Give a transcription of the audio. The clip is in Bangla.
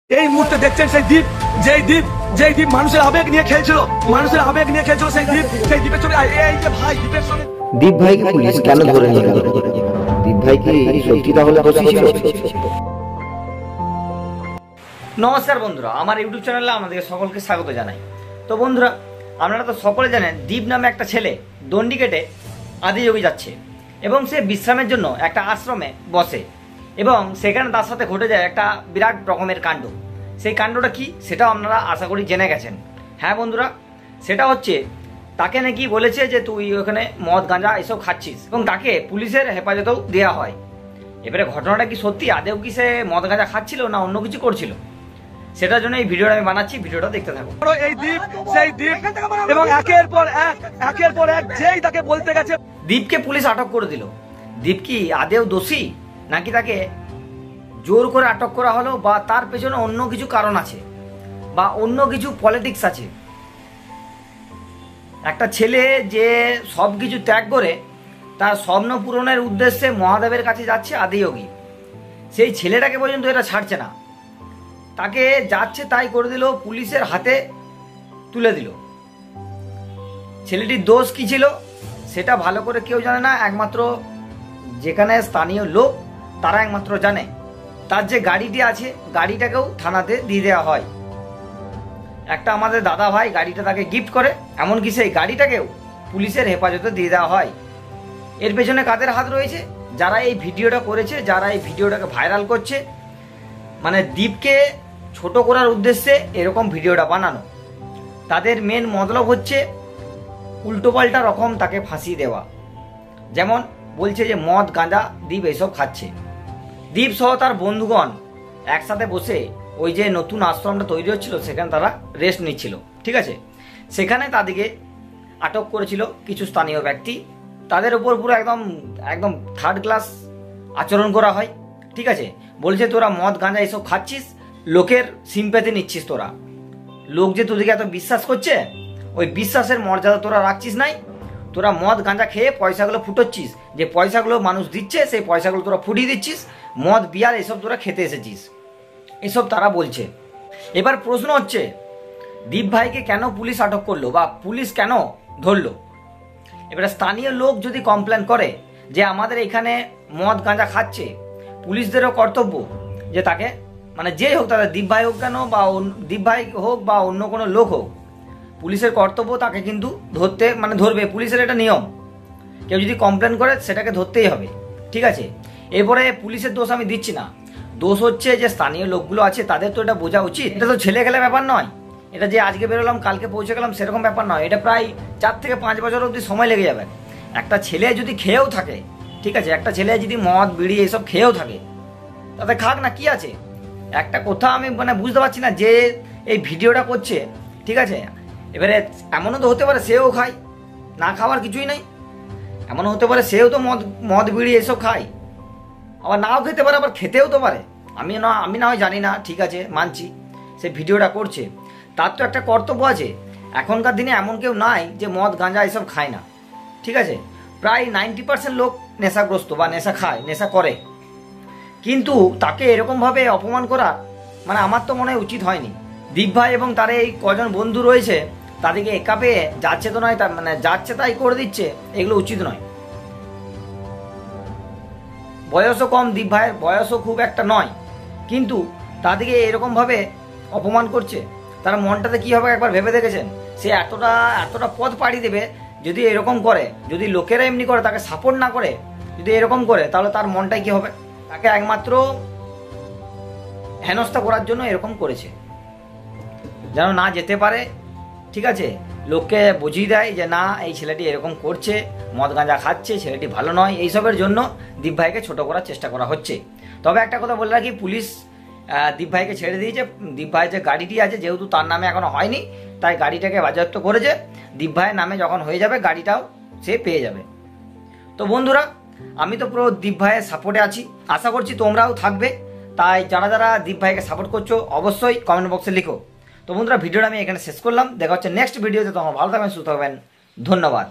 এই মুহূর্তে দেখছেন সেই দ্বীপ, যেই দ্বীপ মানুষের আবেগ নিয়ে খেলছিল, সেই দ্বীপের ছবি। এই যে ভাই দ্বীপের সঙ্গে দীপ ভাইকে পুলিশ কেন ধরে নিয়ে গেল? দীপ ভাই কি সত্যি তাহলে দোষী ছিল? নমস্কার বন্ধুরা, আমার ইউটিউব চ্যানেলে আমাদের সকলকে স্বাগত জানাই। তো বন্ধুরা, আপনারা তো সকলে জানেন দীপ নামে একটা ছেলে দণ্ডি কেটে আদিযোগী যাচ্ছে এবং সে বিশ্রামের জন্য একটা আশ্রমে বসে এবং সেখানে তার সাথে ঘটে যায় একটা বিরাট রকমের কাণ্ড। সেই কাণ্ডটা কি সেটাও আপনারা আশা করি জেনে গেছেন। হ্যাঁ বন্ধুরা, সেটা হচ্ছে তাকে নাকি বলেছে যে তুই ওখানে মদ গাঁজা এসব খাচ্ছিস এবং তাকে পুলিশের হেফাজতেও দেওয়া হয়। এবারে ঘটনাটা কি সত্যি, আদেও কি সে মদ গাঁজা খাচ্ছিল না অন্য কিছু করছিল, সেটার জন্য এই ভিডিওটা আমি বানাচ্ছি। ভিডিওটা দেখতে থাকো। এই দ্বীপ, সেই দ্বীপ এবং একের পর এক যেই তাকে বলতে গেছে। দীপকে পুলিশ আটক করে দিল। দীপ কি আদেও দোষী, নাকি তাকে জোর করে আটক করা হলো, বা তার পেছনে অন্য কিছু কারণ আছে, বা অন্য কিছু পলিটিক্স আছে? একটা ছেলে যে সব কিছু ত্যাগ করে তার স্বপ্ন পূরণের উদ্দেশ্যে মহাদেবের কাছে যাচ্ছে আদিযোগী, সেই ছেলেটাকে পর্যন্ত এটা ছাড়ছে না, তাকে যাচ্ছে তাই করে দিল, পুলিশের হাতে তুলে দিল। ছেলেটির দোষ কি ছিল সেটা ভালো করে কেউ জানে না, একমাত্র যেখানে স্থানীয় লোক তারা একমাত্র জানে। তার যে গাড়িটি আছে গাড়িটাকেও থানাতে দিয়ে দেওয়া হয়। একটা আমাদের দাদা ভাই গাড়িটা তাকে গিফট করে, এমনকি সেই গাড়িটাকেও পুলিশের হেফাজতে দিয়ে দেওয়া হয়। এর পেছনে কাদের হাত রয়েছে? যারা এই ভিডিওটা করেছে, যারা এই ভিডিওটাকে ভাইরাল করছে, মানে দীপকে ছোট করার উদ্দেশ্যে এরকম ভিডিওটা বানানো। তাদের মেন মতলব হচ্ছে উল্টোপাল্টা রকম তাকে ফাঁসিয়ে দেওয়া। যেমন বলছে যে মদ গাঁজা দীপ এসব খাচ্ছে। দীপ সহ তার বন্ধুগণ একসাথে বসে ওই যে নতুন আশ্রমটা তৈরি হচ্ছিল সেখানে তারা রেস্ট নিচ্ছিল, ঠিক আছে? সেখানে তাদেরকে আটক করেছিল কিছু স্থানীয় ব্যক্তি। তাদের উপর পুরো একদম থার্ড ক্লাস আচরণ করা হয়, ঠিক আছে? বলছে তোরা মদ গাঁজা এসব খাচ্ছিস, লোকের সিম্প্যাথি নিচ্ছিস, তোরা লোক যে তোদেরকে এত বিশ্বাস করছে ওই বিশ্বাসের মর্যাদা তোরা রাখছিস নাই। তোরা মদ গাঁজা খেয়ে পয়সাগুলো ফুটোচ্ছিস, যে পয়সাগুলো মানুষ দিচ্ছে সেই পয়সাগুলো তোরা ফুটিয়ে দিচ্ছিস, মদ বিয়ার এসব তোরা খেতে এসেছিস, এসব তারা বলছে। এবার প্রশ্ন হচ্ছে দীপ ভাইকে কেন পুলিশ আটক করলো বা পুলিশ কেন ধরলো? এবারে স্থানীয় লোক যদি কমপ্লেন করে যে আমাদের এখানে মদ গাঁজা খাচ্ছে, পুলিশদেরও কর্তব্য যে তাকে, মানে যেই হোক, তাদের দীপ ভাই হোক কেন বা দীপ ভাই হোক বা অন্য কোনো লোক হোক, পুলিশের কর্তব্য তাকে কিন্তু ধরবে। পুলিশের এটা নিয়ম, কেউ যদি কমপ্লেন করে সেটাকে ধরতেই হবে, ঠিক আছে? এরপরে পুলিশের দোষ আমি দিচ্ছি না, দোষ হচ্ছে যে স্থানীয় লোকগুলো আছে তাদের তো এটা বোঝা উচিত। এটা তো ছেলে খেলা ব্যাপার নয়, এটা যে আজকে বেরোলাম কালকে পৌঁছে গেলাম সেরকম ব্যাপার নয়। এটা প্রায় 4 থেকে 5 বছর অবধি সময় লেগে যাবে। একটা ছেলে যদি খেয়েও থাকে, ঠিক আছে, একটা ছেলে যদি মদ বিড়ি এইসব খেয়েও থাকে, তাতে খাক না, কি আছে? একটা কথা আমি বুঝতে পারছি না যে এই ভিডিওটা করছে, ঠিক আছে? এবারে এমনও তো হতে পারে সেও খায়, না খাওয়ার কিছুই নাই। এমনও হতে পারে সেও তো মদ বিড়ি এসব খায়, আবার নাও খেতে পারে, আবার খেতেও তো পারে। আমি না হয় জানি না, ঠিক আছে, মানছি। সে ভিডিওটা করছে, তার তো একটা কর্তব্য আছে। এখনকার দিনে এমন কেউ নাই যে মদ গাঁজা এসব খায় না, ঠিক আছে? প্রায় 90% লোক নেশাগ্রস্ত বা নেশা খায়, নেশা করে। কিন্তু তাকে এরকমভাবে অপমান করা আমার তো মনে হয় উচিত হয়নি। দীপ ভাই এবং তার এই কজন বন্ধু রয়েছে তাদেরকে একা পেয়ে যাচ্ছে তো নয়, যাচ্ছে তাই করে দিচ্ছে, এগুলো উচিত নয়। বয়সও কম, দীপ ভাইয়ের বয়সও খুব একটা নয়, কিন্তু তাদেরকে এরকমভাবে অপমান করছে। তার মনটাতে কী হবে একবার ভেবে দেখেছেন? সে এতটা পথ পাড়ি দেবে যদি এরকম করে, যদি লোকেরা এমনি করে, তাকে সাপোর্ট না করে, যদি এরকম করে, তাহলে তার মনটাই কী হবে? তাকে একমাত্র হেনস্থা করার জন্য এরকম করেছে, যেন না যেতে পারে, ঠিক আছে? লোককে বুঝিয়ে দেয় যে না, এই ছেলেটি এরকম করছে, মদ গাঁজা খাচ্ছে, ছেলেটি ভালো নয়। এইসবের জন্য দীপ ভাইকে ছোট করার চেষ্টা করা হচ্ছে। তবে একটা কথা বলে রাখি, পুলিশ দীপ ভাইকে ছেড়ে দিয়েছে। দীপ ভাই যে গাড়িটি আছে, যেহেতু তার নামে এখনো হয়নি, তাই গাড়িটাকে বাজেয়াপ্ত করেছে। দীপ ভাইয়ের নামে যখন হয়ে যাবে গাড়িটাও সে পেয়ে যাবে। তো বন্ধুরা, আমি তো পুরো দীপ ভাইয়ের সাপোর্টে আছি, আশা করছি তোমরাও থাকবে। তাই যারা যারা দীপ ভাইকে সাপোর্ট করছো অবশ্যই কমেন্ট বক্সে লিখো। তো বন্ধুরা, ভিডিওটা আমি এখানে শেষ করলাম। দেখা হচ্ছে নেক্সট ভিডিওতে। তোমরা ভালো থাকবেন, সুস্থ থাকবেন। ধন্যবাদ।